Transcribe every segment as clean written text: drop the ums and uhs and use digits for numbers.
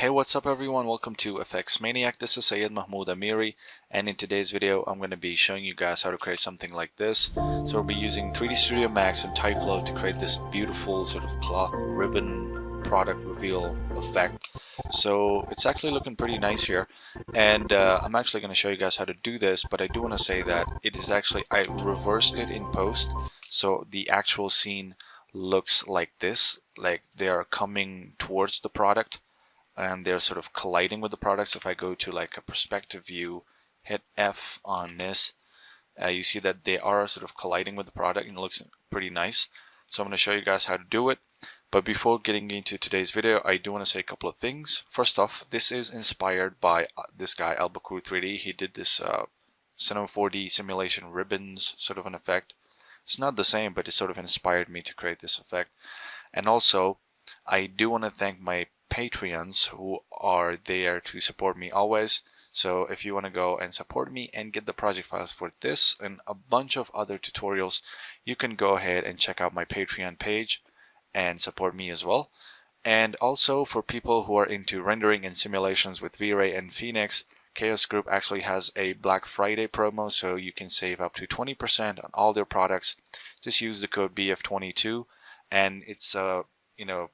Hey, what's up everyone? Welcome to FX Maniac. This is Syed Mahmood Amiri, and in today's video I'm going to be showing you guys how to create something like this. So we'll be using 3D Studio Max and Tyflow to create this beautiful sort of cloth ribbon product reveal effect. So it's actually looking pretty nice here, and I'm actually going to show you guys how to do this, but I do want to say that it is actually, I reversed it in post, so the actual scene looks like this, like they are coming towards the product and they're sort of colliding with the product. So if I go to like a perspective view, hit F on this, you see that they are sort of colliding with the product and it looks pretty nice. So I'm going to show you guys how to do it. But before getting into today's video, I do want to say a couple of things. First off, this is inspired by this guy, Albacore 3D. He did this Cinema 4D simulation ribbons sort of an effect. It's not the same, but it sort of inspired me to create this effect. And also, I do want to thank my Patreons who are there to support me always. So if you want to go and support me and get the project files for this and a bunch of other tutorials, you can go ahead and check out my Patreon page and support me as well. And also for people who are into rendering and simulations with Vray and Phoenix, Chaos Group actually has a Black Friday promo, so you can save up to 20% on all their products. Just use the code BF22, and it's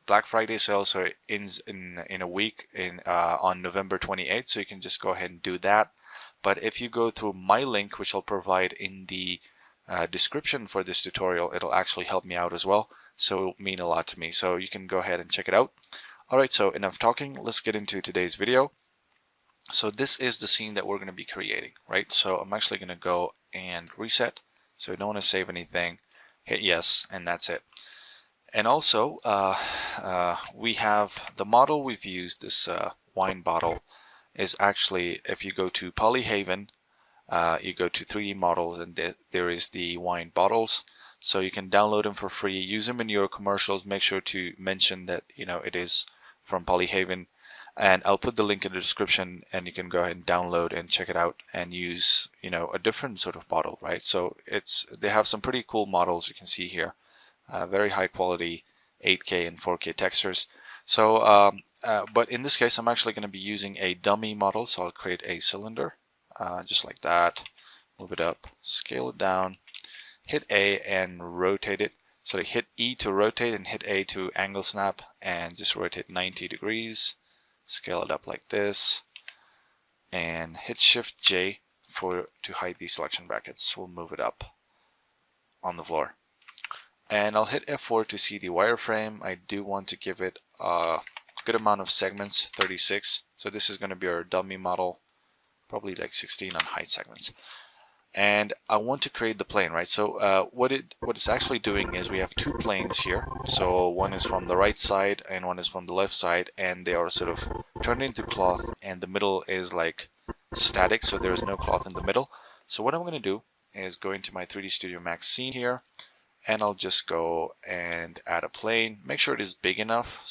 Black Friday sale, so it ends in a week on November 28th, so you can just go ahead and do that. But if you go through my link, which I'll provide in the description for this tutorial, it'll actually help me out as well, so it'll mean a lot to me. So you can go ahead and check it out. Alright, so enough talking, let's get into today's video. So this is the scene that we're going to be creating, right? So I'm actually going to go and reset, so I don't want to save anything, hit yes, and that's it. And also, we have the model we've used, this wine bottle, is actually, if you go to Polyhaven, you go to 3D models, and there is the wine bottles. So you can download them for free, use them in your commercials, make sure to mention that it is from Polyhaven. And I'll put the link in the description, and you can go ahead and download and check it out and use, a different sort of bottle, right? So they have some pretty cool models you can see here. Very high quality 8K and 4K textures. So, but in this case, I'm actually going to be using a dummy model. So I'll create a cylinder, just like that. Move it up, scale it down, hit A and rotate it. So hit E to rotate and hit A to angle snap, and just rotate 90 degrees. Scale it up like this, and hit Shift J to hide these selection brackets. We'll move it up on the floor. And I'll hit F4 to see the wireframe. I do want to give it a good amount of segments, 36. So this is going to be our dummy model, probably like 16 on height segments. And I want to create the plane, right? So what it's actually doing is we have two planes here. So one is from the right side and one is from the left side, and they are sort of turned into cloth, and the middle is like static, so there's no cloth in the middle. So what I'm going to do is go into my 3D Studio Max scene here, and I'll just go and add a plane. Make sure it is big enough,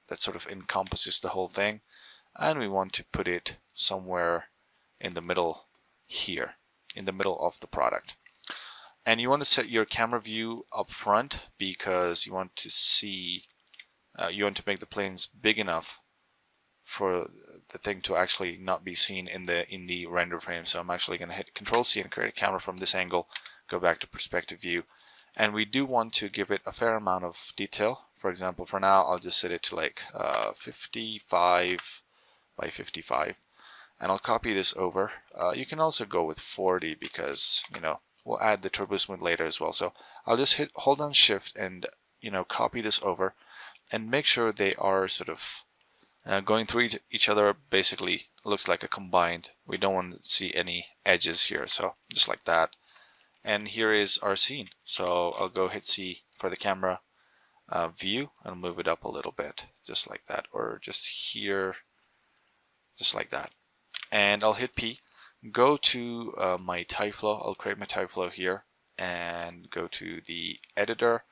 that sort of encompasses the whole thing. And we want to put it somewhere in the middle here, in the middle of the product. And you want to set your camera view up front because you want to see, you want to make the planes big enough for the thing to actually not be seen in the render frame. So I'm actually going to hit Control C and create a camera from this angle, go back to perspective view. And we do want to give it a fair amount of detail. For example, for now, I'll just set it to like 55 by 55. And I'll copy this over. You can also go with 40 because, we'll add the turbo smooth later as well. So I'll just hold down Shift and, copy this over and make sure they are sort of going through each other. Basically, looks like a combined. We don't want to see any edges here. So just like that. And here is our scene. So I'll go hit C for the camera view and move it up a little bit, just like that, or just here, just like that. And I'll hit P, go to my Tyflow. I'll create my Tyflow here and go to the editor.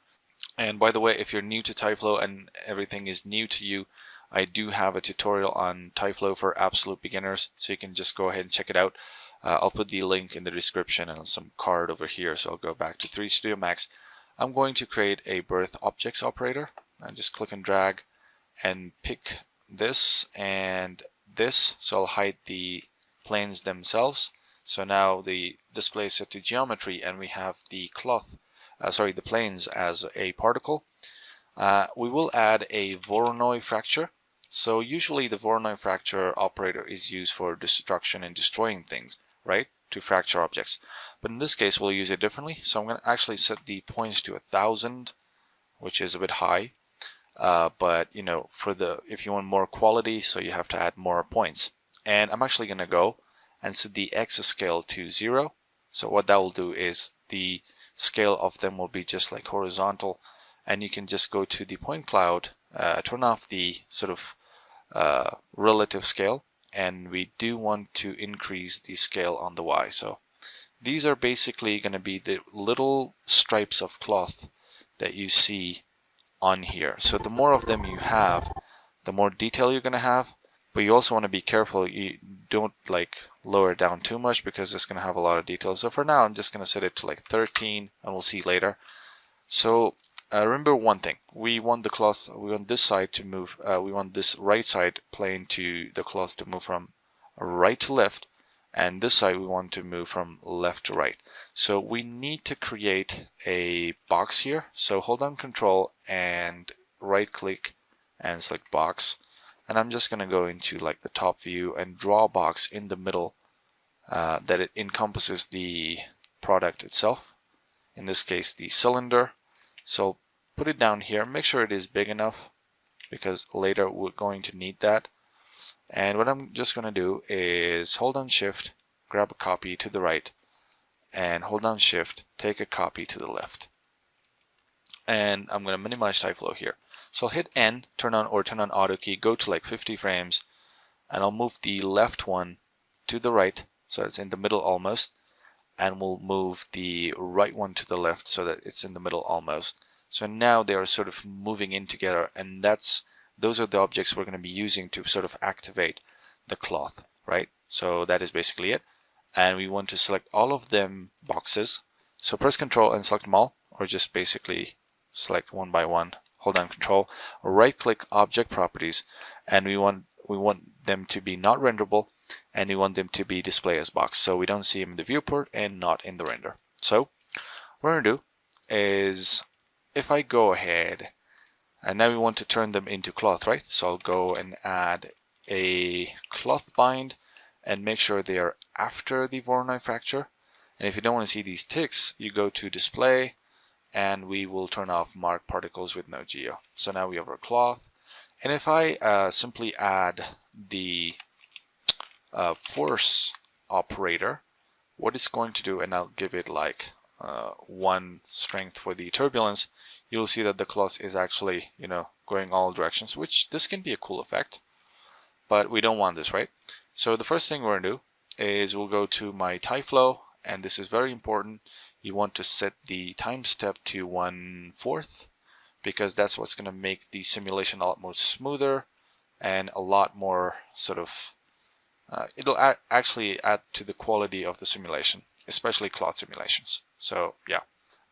And by the way, if you're new to Tyflow and everything is new to you, I do have a tutorial on Tyflow for absolute beginners, so you can just go ahead and check it out. I'll put the link in the description and some card over here. So I'll go back to 3D Studio Max. I'm going to create a birth objects operator, and just click and drag and pick this and this, so I'll hide the planes themselves. So now the display is set to geometry and we have the cloth, the planes as a particle. We will add a Voronoi fracture. So usually the Voronoi fracture operator is used for destruction and destroying things, right? To fracture objects. But in this case we'll use it differently. So I'm going to actually set the points to 1000, which is a bit high. But you know, if you want more quality, so you have to add more points. And I'm actually going to go and set the X scale to 0. So what that will do is the scale of them will be just like horizontal, and you can just go to the point cloud, turn off the sort of relative scale, and we do want to increase the scale on the Y. So these are basically going to be the little stripes of cloth that you see on here. So the more of them you have, the more detail you're going to have, but you also want to be careful you don't like lower it down too much because it's going to have a lot of detail. So for now I'm just going to set it to like 13, and we'll see later. So remember one thing, we want the cloth, we want this side to move, we want this right side plane to the cloth to move from right to left, and this side we want to move from left to right. So we need to create a box here. So hold down Control and right click and select box, and I'm just going to go into like the top view and draw a box in the middle that it encompasses the product itself, in this case the cylinder. So put it down here, make sure it is big enough because later we're going to need that. And what I'm just going to do is hold down Shift, grab a copy to the right, and hold down Shift, take a copy to the left. And I'm going to minimize Tyflow here. So I'll hit N, turn on auto key, go to like 50 frames, and I'll move the left one to the right, so it's in the middle almost, and we'll move the right one to the left so that it's in the middle almost. So now they are sort of moving in together, and those are the objects we're going to be using to sort of activate the cloth, right? So that is basically it. And we want to select all of them boxes. So press Control and select them all, or just basically select one by one. Hold down Control, right click Object Properties, and we want them to be not renderable, and we want them to be display as box, so we don't see them in the viewport and not in the render. So what we're going to do is, if I go ahead, and now we want to turn them into cloth, right? So I'll go and add a cloth bind and make sure they are after the Voronoi fracture. And if you don't want to see these ticks, you go to Display, and we will turn off Mark Particles with no geo. So now we have our cloth. And if I simply add the force operator, what it's going to do, and I'll give it like 1 strength for the turbulence, you'll see that the cloth is actually, you know, going all directions, which this can be a cool effect, but we don't want this, right? So the first thing we're going to do is we'll go to my Tyflow, and this is very important. You want to set the time step to 1/4 because that's what's going to make the simulation a lot more smoother and a lot more sort of it'll actually add to the quality of the simulation, especially cloth simulations. So yeah,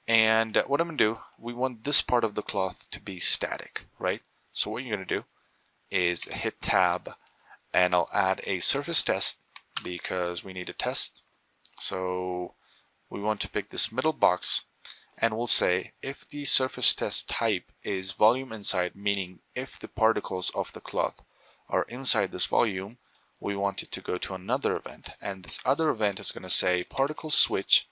and what I'm going to do, we want this part of the cloth to be static, right? So what you're going to do is hit Tab, and I'll add a surface test because we need a test. So we want to pick this middle box, and we'll say if the surface test type is volume inside, meaning if the particles of the cloth are inside this volume, we want it to go to another event, and this other event is going to say particle switch,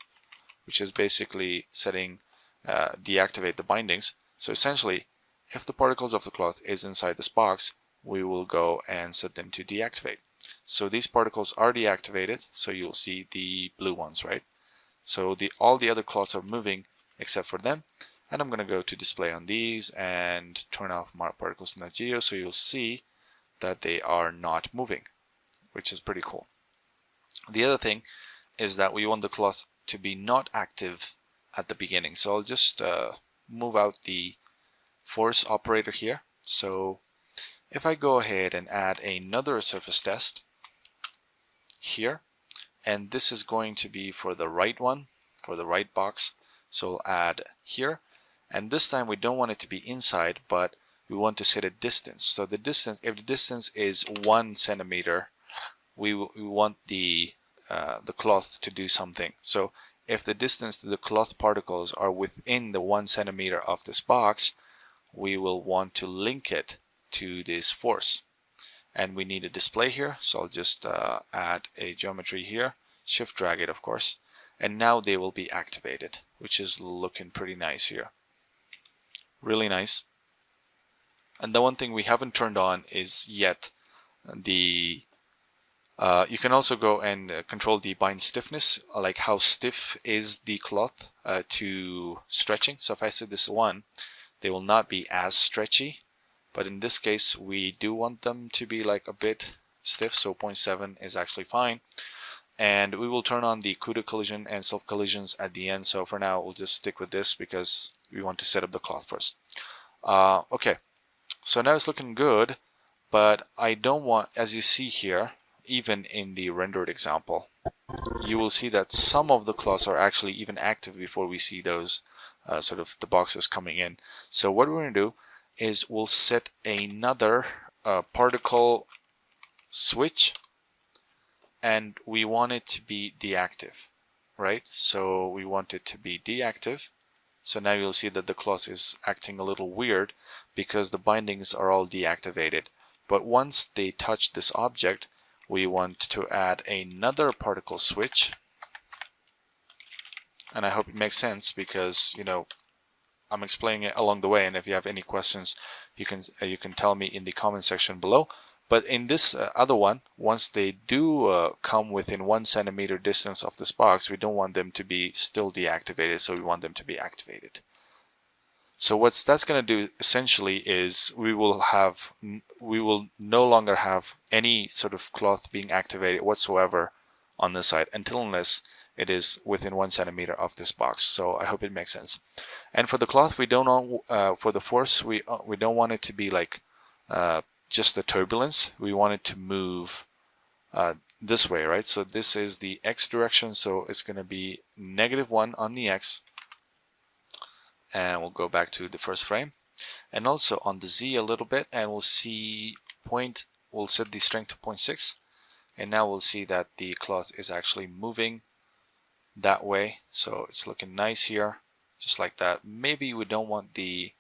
which is basically setting deactivate the bindings. So essentially, if the particles of the cloth is inside this box, we will go and set them to deactivate. So these particles are deactivated, so you'll see the blue ones, right? So all the other cloths are moving except for them, and I'm going to go to display on these and turn off Mark Particles Not Geo, so you'll see that they are not moving, which is pretty cool. The other thing is that we want the cloth to be not active at the beginning. So I'll just move out the force operator here. So if I go ahead and add another surface test here, and this is going to be for the right one, for the right box. So we'll add here, and this time we don't want it to be inside, but we want to set a distance. So the distance, if the distance is 1 centimeter, we want the cloth to do something. So if the distance to the cloth particles are within the 1 centimeter of this box, we will want to link it to this force. And we need a display here, so I'll just add a geometry here, shift drag it of course, and now they will be activated, which is looking pretty nice here. Really nice. And the one thing we haven't turned on is yet the you can also go and control the bind stiffness, like how stiff is the cloth to stretching. So if I set this 1, they will not be as stretchy, but in this case we do want them to be like a bit stiff, so 0.7 is actually fine. And we will turn on the CUDA collision and self collisions at the end. So for now we'll just stick with this because we want to set up the cloth first. Okay, so now it's looking good, but I don't want, as you see here, even in the rendered example, you will see that some of the cloths are actually even active before we see those sort of the boxes coming in. So what we're going to do is we'll set another particle switch, and we want it to be deactive, right? So we want it to be deactive. So now you'll see that the cloth is acting a little weird because the bindings are all deactivated. But once they touch this object, we want to add another particle switch. And I hope it makes sense because, you know, I'm explaining it along the way, and if you have any questions, you can tell me in the comment section below. But in this other one, once they do come within 1 centimeter distance of this box, we don't want them to be still deactivated, so we want them to be activated. So what that's going to do essentially is we will no longer have any sort of cloth being activated whatsoever on this side unless it is within 1 centimeter of this box. So I hope it makes sense. And for the cloth, we don't want, for the force, we don't want it to be like just the turbulence. We want it to move this way, right? So this is the X direction, so it's going to be -1 on the X. And we'll go back to the first frame, and also on the Z a little bit, and we'll see we'll set the strength to 0.6, and now we'll see that the cloth is actually moving that way. So it's looking nice here, just like that. Maybe we don't want the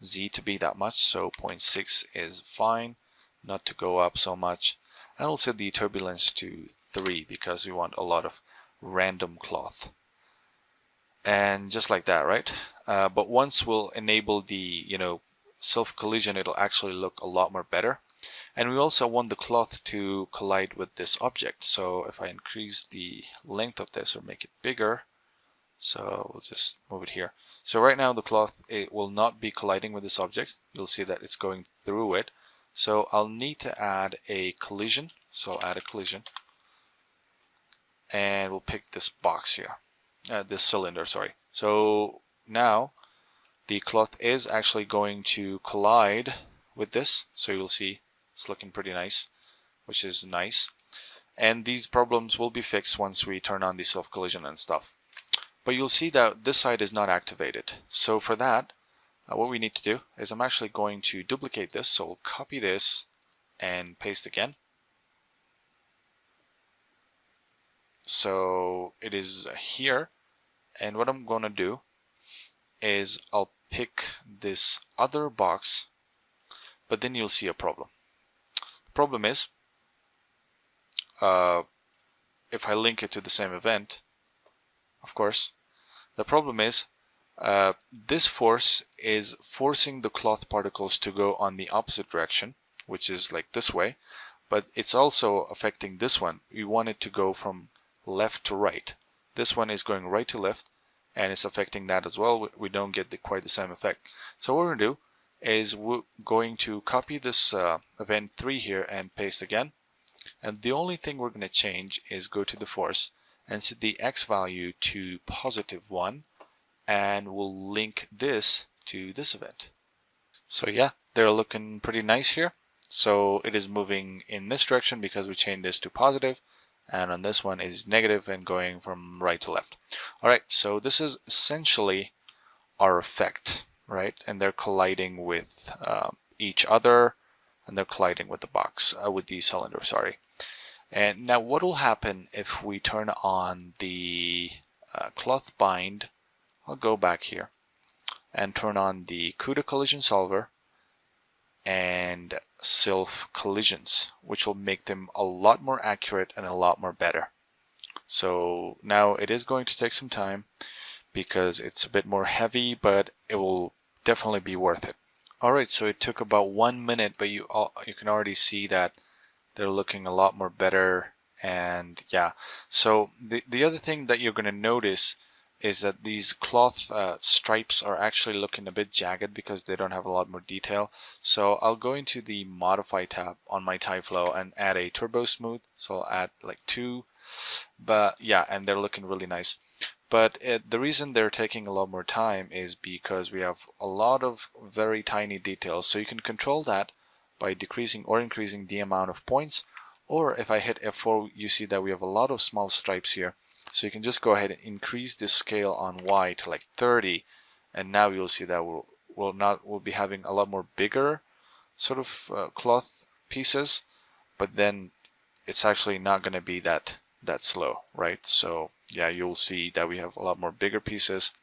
Z to be that much, so 0.6 is fine, not to go up so much. And we'll set the turbulence to 3 because we want a lot of random cloth. And just like that, right? But once we'll enable the, you know, self collision, it'll actually look a lot more better. And we also want the cloth to collide with this object. So if I increase the length of this or make it bigger, so we'll just move it here. So right now the cloth, it will not be colliding with this object. You'll see that it's going through it. So I'll need to add a collision. So I'll add a collision, and we'll pick this box here. This cylinder, sorry. So now the cloth is actually going to collide with this, so you'll see it's looking pretty nice, which is nice. And these problems will be fixed once we turn on the self collision and stuff. But you'll see that this side is not activated. So for that, what we need to do is I'm actually going to duplicate this, so we'll copy this and paste again. So it is here, and what I'm going to do is I'll pick this other box, but then you'll see a problem. The problem is if I link it to the same event, of course, the problem is this force is forcing the cloth particles to go on the opposite direction, which is like this way, but it's also affecting this one. We want it to go from left to right. This one is going right to left, and it's affecting that as well. We don't get quite the same effect. So what we're going to do is we're going to copy this event 3 here and paste again. And the only thing we're going to change is go to the force and set the X value to +1, and we'll link this to this event. So yeah, they're looking pretty nice here. So it is moving in this direction because we changed this to positive, and on this one is negative and going from right to left. Alright, so this is essentially our effect, right? And they're colliding with each other, and they're colliding with the box, with the cylinder, sorry. And now what will happen if we turn on the cloth bind? I'll go back here and turn on the CUDA collision solver and self collisions, which will make them a lot more accurate and a lot more better. So now it is going to take some time because it's a bit more heavy, but it will definitely be worth it. Alright, so it took about 1 minute, but you can already see that they're looking a lot more better. And yeah, so the other thing that you're going to notice is that these cloth stripes are actually looking a bit jagged because they don't have a lot more detail. So I'll go into the modify tab on my Tyflow and add a turbo smooth. So I'll add like 2, but yeah, and they're looking really nice. But the reason they're taking a lot more time is because we have a lot of very tiny details. So you can control that by decreasing or increasing the amount of points. Or if I hit F4, you see that we have a lot of small stripes here. So you can just go ahead and increase the scale on Y to like 30, and now you'll see that we'll be having a lot more bigger sort of cloth pieces, but then it's actually not going to be that slow, right? So yeah, you'll see that we have a lot more bigger pieces.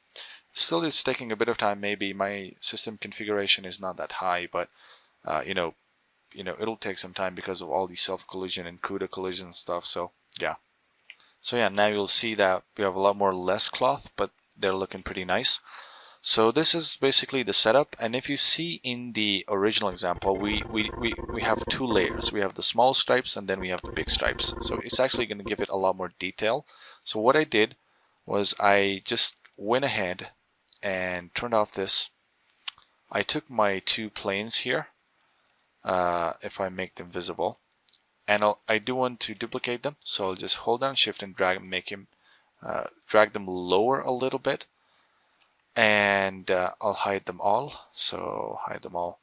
Still, it's taking a bit of time. Maybe my system configuration is not that high, but you know, it'll take some time because of all the self collision and CUDA collision stuff. So yeah. So yeah, now you'll see that we have a lot more less cloth, but they're looking pretty nice. So this is basically the setup, and if you see in the original example, we have 2 layers. We have the small stripes and then we have the big stripes. So it's actually going to give it a lot more detail. So what I did was I just went ahead and turned off this. I took my 2 planes here, if I make them visible, and I do want to duplicate them, so I'll just hold down Shift and drag them lower a little bit, and I'll hide them all. So hide them all,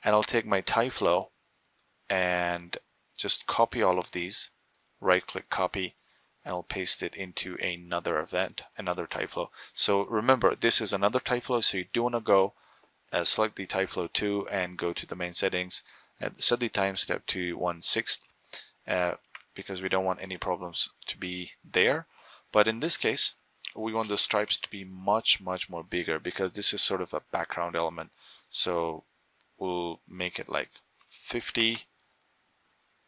and I'll take my Tyflow and just copy all of these, right click copy, and I'll paste it into another event, another Tyflow. So remember, this is another Tyflow, so you do want to go select the Tyflow 2 and go to the main settings and set the time step to 1/6 because we don't want any problems to be there. But in this case, we want the stripes to be much more bigger because this is sort of a background element. So we'll make it like 50,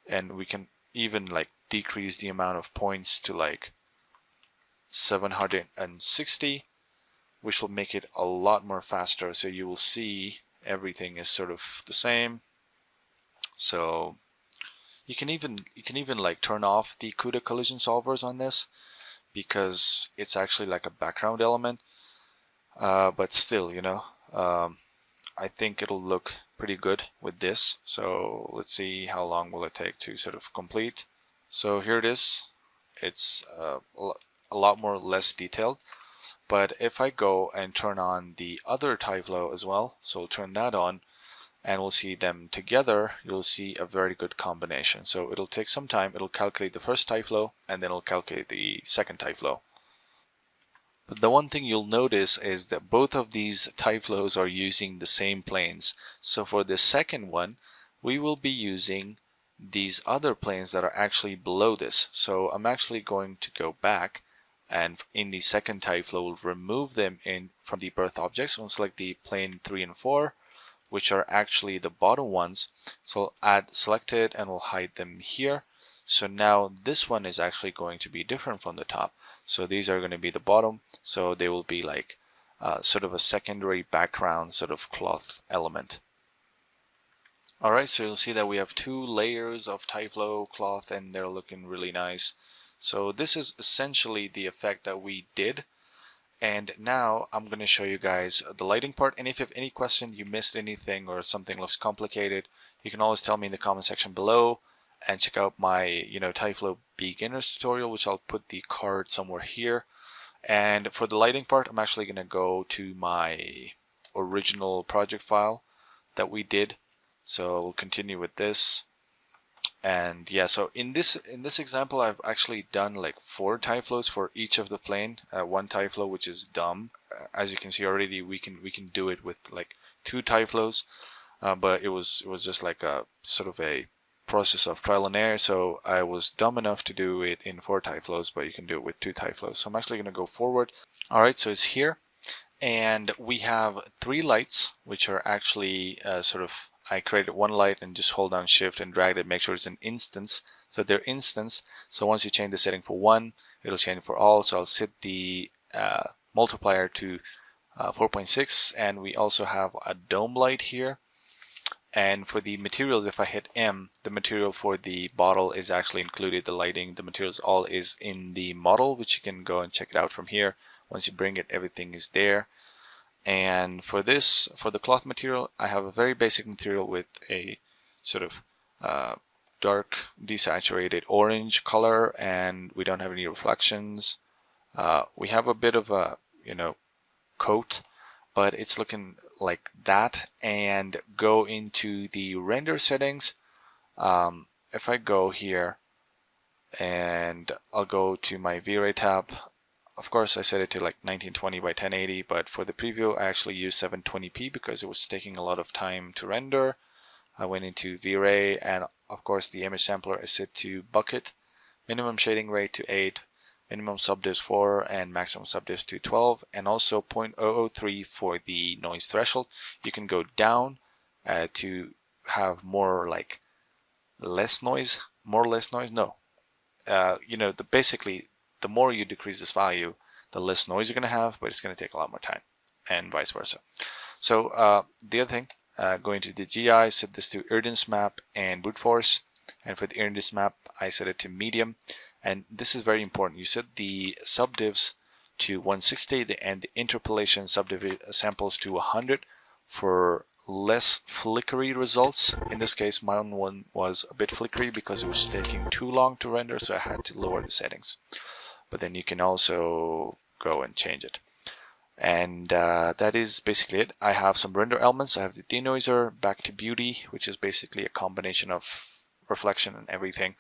and we can even like decrease the amount of points to like 760, which will make it a lot more faster. So you will see everything is sort of the same. So you can even like turn off the CUDA collision solvers on this because it's actually like a background element. But still, I think it'll look pretty good with this. So let's see how long will it take to sort of complete. So here it is. It's a lot more less detailed. But if I go and turn on the other Tyflow as well, so we'll turn that on, and we'll see them together, you'll see a very good combination. So it'll take some time. It'll calculate the first Tyflow, and then it'll calculate the second Tyflow. But the one thing you'll notice is that both of these Tyflows are using the same planes. So for the second one, we will be using these other planes that are actually below this. So I'm actually going to go back, and in the second Tyflow, we'll remove them from the birth objects. We'll select the plane 3 and 4, which are actually the bottom ones. So I'll add selected and we'll hide them here. So now this one is actually going to be different from the top. So these are going to be the bottom. So they will be like sort of a secondary background sort of cloth element. Alright, so you'll see that we have 2 layers of Tyflow cloth and they're looking really nice. So this is essentially the effect that we did. And now I'm going to show you guys the lighting part. And if you have any questions, you missed anything or something looks complicated, you can always tell me in the comment section below, and check out my Tyflow beginners tutorial, which I'll put the card somewhere here. And for the lighting part, I'm actually going to go to my original project file that we did. So we'll continue with this. And yeah, so in this example, I've actually done like 4 Tyflows for each of the plane. 1 Tyflow, which is dumb. As you can see already, we can do it with like 2 Tyflows. but it was just like a sort of a process of trial and error. So I was dumb enough to do it in 4 Tyflows, but you can do it with 2 Tyflows. So I'm actually going to go forward. All right, so it's here, and we have 3 lights, which are actually I created 1 light and just hold down shift and drag it, make sure it's an instance. So they're instance. So once you change the setting for 1, it'll change for all. So I'll set the multiplier to 4.6, and we also have a dome light here. And for the materials, if I hit M, the material for the bottle is actually included. The lighting, the materials, all is in the model, which you can go and check it out from here. Once you bring it, everything is there. And for this, for the cloth material, I have a very basic material with a sort of dark desaturated orange color, and we don't have any reflections. We have a bit of a coat, but it's looking like that. And go into the render settings. If I go here and I'll go to my Vray tab, of course I set it to like 1920 by 1080, but for the preview I actually used 720p because it was taking a lot of time to render. I went into Vray, and of course the image sampler is set to bucket, minimum shading rate to 8, minimum subdivs 4, and maximum subdivs to 12, and also 0.003 for the noise threshold. You can go down to have more like less noise, basically the more you decrease this value, the less noise you're going to have, but it's going to take a lot more time, and vice versa. So the other thing, going to the GI, set this to irritance map and brute force, and for the irritance map I set it to medium. And this is very important. You set the subdivs to 160 and the interpolation subdiv samples to 100 for less flickery results. In this case, my own one was a bit flickery because it was taking too long to render, so I had to lower the settings. But then you can also go and change it. And that is basically it. I have some render elements. I have the denoiser, back to beauty, which is basically a combination of reflection and everything,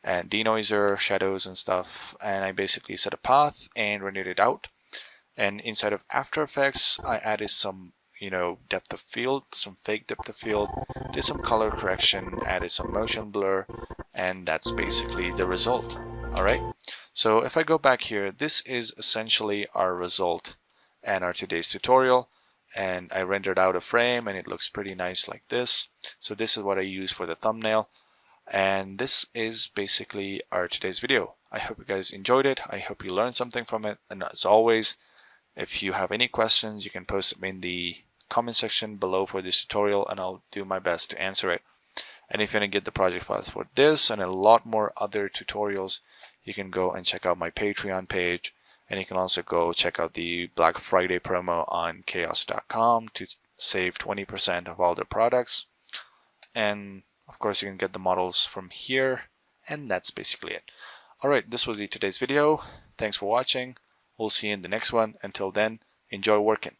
and denoiser, shadows and stuff. And I basically set a path and rendered it out. And inside of After Effects, I added some depth of field, some fake depth of field, did some color correction, added some motion blur, and that's basically the result. Alright, so if I go back here, this is essentially our result and our today's tutorial, and I rendered out a frame and it looks pretty nice like this. So this is what I use for the thumbnail, and this is basically our today's video. I hope you guys enjoyed it. I hope you learned something from it, and as always, if you have any questions, you can post them in the comment section below for this tutorial, and I'll do my best to answer it. And if you want to get the project files for this and a lot more other tutorials, you can go and check out my Patreon page, and you can also go check out the Black Friday promo on chaos.com to save 20% of all their products. And of course you can get the models from here, and that's basically it. Alright, this was today's video. Thanks for watching. We'll see you in the next one. Until then, enjoy working.